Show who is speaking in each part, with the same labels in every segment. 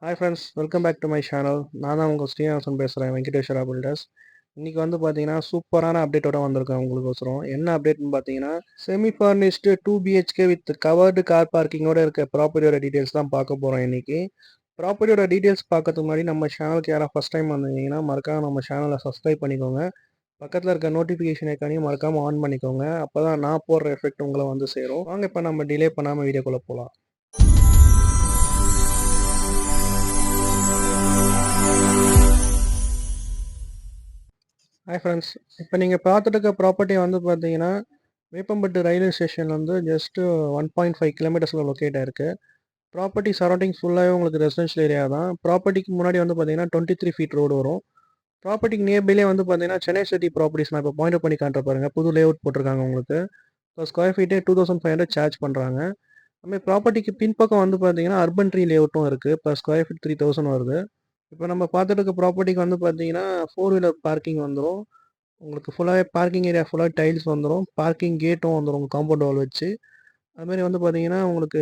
Speaker 1: Hi friends, welcome back to my channel. நான் தான் உங்கள் ஸ்ரீனிவாசன் பேசுகிறேன், வெங்கடேஸ்வரா பில்டர்ஸ். இன்றைக்கி வந்து பார்த்தீங்கன்னா சூப்பரான அப்டேட்டோட வந்திருக்கேன் உங்களுக்கோசரம். என்ன அப்டேட்னு பார்த்தீங்கன்னா, semi furnished 2 BHK with covered car பார்க்கிங்கோட இருக்க ப்ராப்பர்ட்டியோட டீட்டெயில்ஸ் தான் பார்க்க போகிறோம் இன்றைக்கி. ப்ராப்பர்ட்டியோட டீட்டெயில்ஸ் பார்க்கறதுக்கு முன்னாடி நம்ம சேனலுக்கு யாராவது ஃபஸ்ட் டைம் வந்திருந்தீங்கன்னா மறக்காம நம்ம சேனலை சப்ஸ்கிரைப் பண்ணிக்கோங்க. பக்கத்தில் இருக்க நோட்டிஃபிகேஷன் ஐக்கானையும் மறக்காமல் ஆன் பண்ணிக்கோங்க. அப்போ தான் நான் போடுற எஃபெக்ட் உங்களை வந்து சேரும். வாங்க இப்போ நம்ம டிலே பண்ணாமல் வீடியோக்குள்ளே போகலாம். ஹாய் ஃப்ரெண்ட்ஸ், இப்போ நீங்கள் பார்த்துட்டு இருக்க ப்ராப்பர்ட்டி வந்து பார்த்தீங்கன்னா வேப்பம்பட்டு ரயில்வே ஸ்டேஷன்லேருந்து ஜஸ்ட்டு 1.5 கிலோமீட்டர்ஸில் லொக்கேட் ஆயிருக்கு. ப்ராப்பர்ட்டி சரௌண்டிங்ஸ் ஃபுல்லாகவே உங்களுக்கு ரெசிடென்ஷியல் ஏரியா தான். ப்ராப்பர்ட்டிக்கு முன்னாடி வந்து பார்த்தீங்கன்னா 23 ஃபீட் ரோடு வரும். ப்ராப்பர்ட்டிக்கு நியர்பைலே வந்து பார்த்தீங்கன்னா சென்னை சிட்டி ப்ராப்பர்ட்டிஸ் நான் இப்போ பாயிண்ட் பண்ணி காட்டுற பாருங்க, புது லேஅவுட் போட்டிருக்காங்க உங்களுக்கு. இப்போ ஸ்கொயர் ஃபீட்டே 2500 சார்ஜ் பண்ணுறாங்க. அதுமாதிரி ப்ராப்பர்ட்டிக்கு பின்பக்கம் வந்து பார்த்தீங்கன்னா அர்பன் ட்ரீ லேஅவுட்டும் இருக்குது. இப்போ ஸ்கொயர் ஃபீட் 3000 வருது. இப்போ நம்ம பார்த்துட்டு இருக்க ப்ராப்பர்ட்டிக்கு வந்து பார்த்தீங்கன்னா 4 வீலர் பார்க்கிங் வந்துடும். உங்களுக்கு ஃபுல்லாகவே பார்க்கிங் ஏரியா ஃபுல்லாக டைல்ஸ் வந்துடும். பார்க்கிங் கேட்டும் வந்துடும் உங்கள் காம்பவுண்ட் வால் வச்சு. அதுமாரி வந்து பார்த்தீங்கன்னா உங்களுக்கு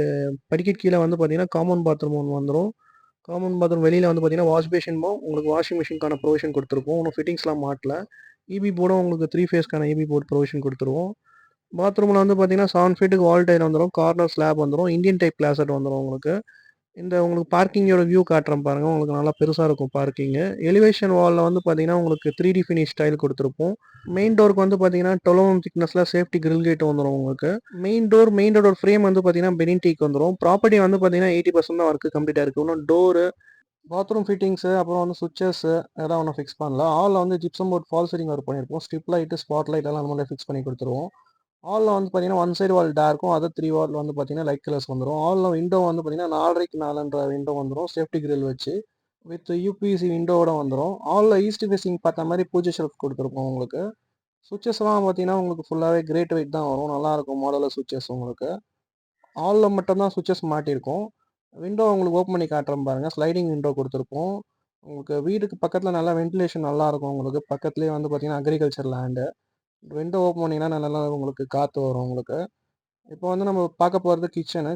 Speaker 1: படிக்கட் கீழே வந்து பார்த்தீங்கன்னா காமன் பாத்ரூம் ஒன்று வந்துடும். காமன் பாத்ரூம் வெளியில் வந்து பார்த்தீங்கன்னா வாஷ் பேஷனும் உங்களுக்கு வாஷிங் மிஷினுக்கான ப்ரொவிஷன் கொடுத்துருப்போம். இன்னும் ஃபிட்டிங்ஸ்லாம் மாட்டல. இபி போர்டும் உங்களுக்கு 3 ஃபேஸ்க்கான இபி போர்டு ப்ரொவிஷன் கொடுத்துருவோம். பாத்ரூமில் வந்து பார்த்தீங்கன்னா 7 ஃபீட்டுக்கு வால் டைல் வந்துடும். கார்னர் ஸ்லாப் வந்துடும். இந்தியன் டைப் கிளாசட் வந்துடும் உங்களுக்கு. இந்த உங்களுக்கு பார்க்கிங்கோட வியூ காட்டுறேன் பாருங்கள். உங்களுக்கு நல்லா பெருசாக இருக்கும் பார்க்கிங்கு. எலிவேஷன் வாலில் வந்து பார்த்தீங்கன்னா உங்களுக்கு 3D ஃபினிஷ் ஸ்டைல் கொடுத்துருப்போம். மெயின் டோருக்கு வந்து பார்த்தீங்கன்னா 12 திக்னஸில் சேஃப்டி கிரில் கேட் வந்துடும் உங்களுக்கு. மெயின் டோரோட ஃப்ரேம் வந்து பார்த்தீங்கன்னா பெனின் டீக் வந்துடும். ப்ராப்பர்ட்டி வந்து பார்த்தீங்கன்னா 80% தான் ஒர்க்கு கம்ப்ளீட்டாக இருக்குது. இன்னும் டோரு, பாத்ரூம் ஃபிட்டிங்ஸு, அப்புறம் வந்து சுவிச்சஸ் அதெல்லாம் ஒன்றும் ஃபிக்ஸ் பண்ணல. ஹாலில் வந்து gypsum board fall ceiling work பண்ணியிருப்போம். ஸ்ட்ரிப் லைட்டு, ஸ்பாட் லைட் எல்லாம் அந்த மாதிரி ஃபிக்ஸ் பண்ணி கொடுத்துருவோம். ஹாலில் வந்து பார்த்தீங்கன்னா ஒன் சைடு வால் டார்க்கும், அதர் 3 வால் வந்து பார்த்தீங்கன்னா லைட் கலர்ஸ் வந்துடும். ஹாலில் விண்டோ வந்து பார்த்தீங்கன்னா 4:30க்கு 4ன்ற விண்டோ வந்துடும். சேஃப்டி கிரில் வச்சு வித் யூபிசி விண்டோவோட வந்துடும். ஹாலில் ஈஸ்ட் ஃபேஸிங் பார்த்த மாதிரி பூஜை ஷெல்ஃப் கொடுத்துருப்போம் உங்களுக்கு. சுவிச்சஸ்லாம் பார்த்தீங்கன்னா உங்களுக்கு ஃபுல்லாகவே கிரேட் வெயிட் தான் வரும். நல்லாயிருக்கும் மாடலர் சுவிச்சஸ் உங்களுக்கு. ஹாலில் மட்டும்தான் சுவிச்சஸ் மாட்டியிருக்கும். விண்டோ உங்களுக்கு ஓப்பன் பண்ணி காட்டுறேன் பாருங்கள். ஸ்லைடிங் விண்டோ கொடுத்துருப்போம். உங்களுக்கு வீட்டுக்கு பக்கத்தில் நல்லா வென்டிலேஷன் நல்லாயிருக்கும் உங்களுக்கு. பக்கத்துலேயே வந்து பார்த்தீங்கன்னா அக்ரிகல்ச்சர் லேண்டு. விண்டோ ஓப்பன் பண்ணிங்கன்னா நல்லா உங்களுக்கு காற்று வரும் உங்களுக்கு. இப்போ வந்து நம்ம பார்க்க போகிறது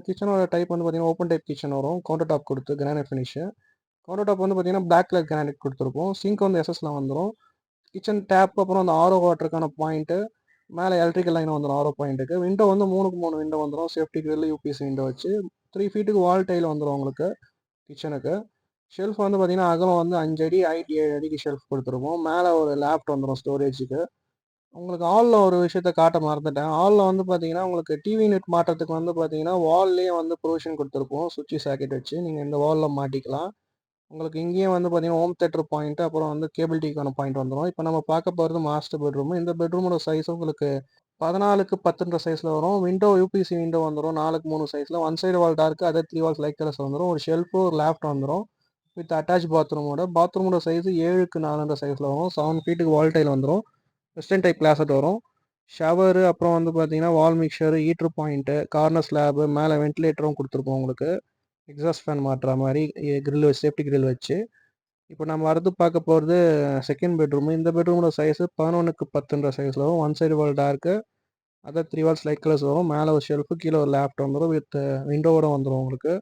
Speaker 1: கிச்சனோட டைப் வந்து பார்த்தீங்கன்னா ஓப்பன் டைப் கிச்சன் வரும். கவுண்டர் டாப் கொடுத்து கிரானைட் ஃபினிஷு. கவுண்டர் டாப் வந்து பார்த்தீங்கன்னா பிளாக் கலர் கிரானைட் கொடுத்துருப்போம். சிங்க் வந்து எஸ்எஸ்ல வந்துடும். கிச்சன் டேப் அப்புறம் அந்த ஆரோ வாட்டருக்கான பாயிண்ட்டு, மேலே எலக்ட்ரிக்கல் லைன் வந்துடும் ஆரோ பாயிண்ட்டுக்கு. விண்டோ வந்து 3க்கு 3 விண்டோ வந்துடும். சேஃப்டி கிரில் யூபிஎஸ் விண்டோ வச்சு 3 ஃபீட்டுக்கு வால் டைல் வந்துடும் உங்களுக்கு கிச்சனுக்கு. ஷெல்ஃப் வந்து பார்த்தீங்கன்னா அகலம் வந்து 5 அடி, ஹைட் 7 அடிக்கு ஷெல்ஃப் கொடுத்துருப்போம். மேலே ஒரு லேப்ட் வந்துடும் ஸ்டோரேஜுக்கு. உங்களுக்கு ஹாலில் ஒரு விஷயத்த காட்ட மறந்துட்டேன். ஹாலில் வந்து பார்த்தீங்கன்னா உங்களுக்கு டிவி யூனிட் மாட்டுறதுக்கு வந்து பார்த்தீங்கன்னா வால்லேயே வந்து ப்ரொவிஷன் கொடுத்துருப்போம். சுவிட்ச் சாக்கெட் வச்சு நீங்கள் இந்த வாலில் மாட்டிக்கலாம். உங்களுக்கு இங்கேயும் வந்து பார்த்தீங்கன்னா ஹோம் தேட்டர் பாயிண்ட், அப்புறம் வந்து கேபிள் டிவிக்கான பாயிண்ட் வந்துடும். இப்போ நம்ம பார்க்க போகிறது மாஸ்டர் பெட்ரூம். இந்த பெட்ரூமோட சைஸ் உங்களுக்கு 14க்கு 10ன்ற சைஸில் வரும். விண்டோ யூபிசி விண்டோ வந்துடும் 4க்கு 3 சைஸில். One side wall dark, other 3 walls light colours வந்துடும். ஒரு ஷெல்ஃபு, ஒரு லேஃப்ட் வந்துடும் வித் அட்டாச் பாத்ரூமோட சைஸ் 7க்கு 4ன்ற சைஸில் வரும். 7 ஃபீட்டுக்கு வால் டைல் வந்துடும். வெஸ்டர்ன் டைப் கிளாசட் வரும். ஷவரு, அப்புறம் வந்து பார்த்தீங்கன்னா wall mixer, heater point, corner slab, மேலே வென்டிலேட்டரும் கொடுத்துருப்போம் உங்களுக்கு. எக்ஸாஸ்ட் ஃபேன் மாட்டுற மாதிரி கிரில் வச்சு, சேஃப்டி கிரில் வச்சு. இப்போ நம்ம அடுத்து பார்க்க போகிறது செகண்ட் பெட்ரூமு. இந்த பெட்ரூமோட சைஸு 11க்கு 10ன்ற சைஸில் வரும். One side wall dark, other 3 walls light colours வரும். மேலே ஒரு ஷெல்ஃபு, கீழே ஒரு லேப்ட் வந்துடும் வித் விண்டோவோட வந்துடும் உங்களுக்கு.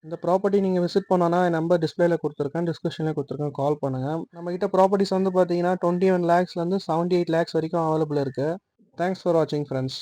Speaker 1: இந்த ப்ராப்பர்ட்டி நீங்கள் விசிட் பண்ணோன்னா என் நம்பர் டிஸ்பிளேல கொடுத்துருக்கேன், டிஸ்கிரிப்ஷனில் கொடுத்துருக்கேன், கால் பண்ணுங்கள். நம்மகிட்ட ப்ராப்பர்ட்டிஸ் வந்து பார்த்தீங்கன்னா 21 லேக்ஸ்லேருந்து 78 லேக்ஸ் வரைக்கும் அவைலபிள் இருக்குது. தேங்க்ஸ் ஃபார் வாட்சிங் ஃப்ரெண்ட்ஸ்.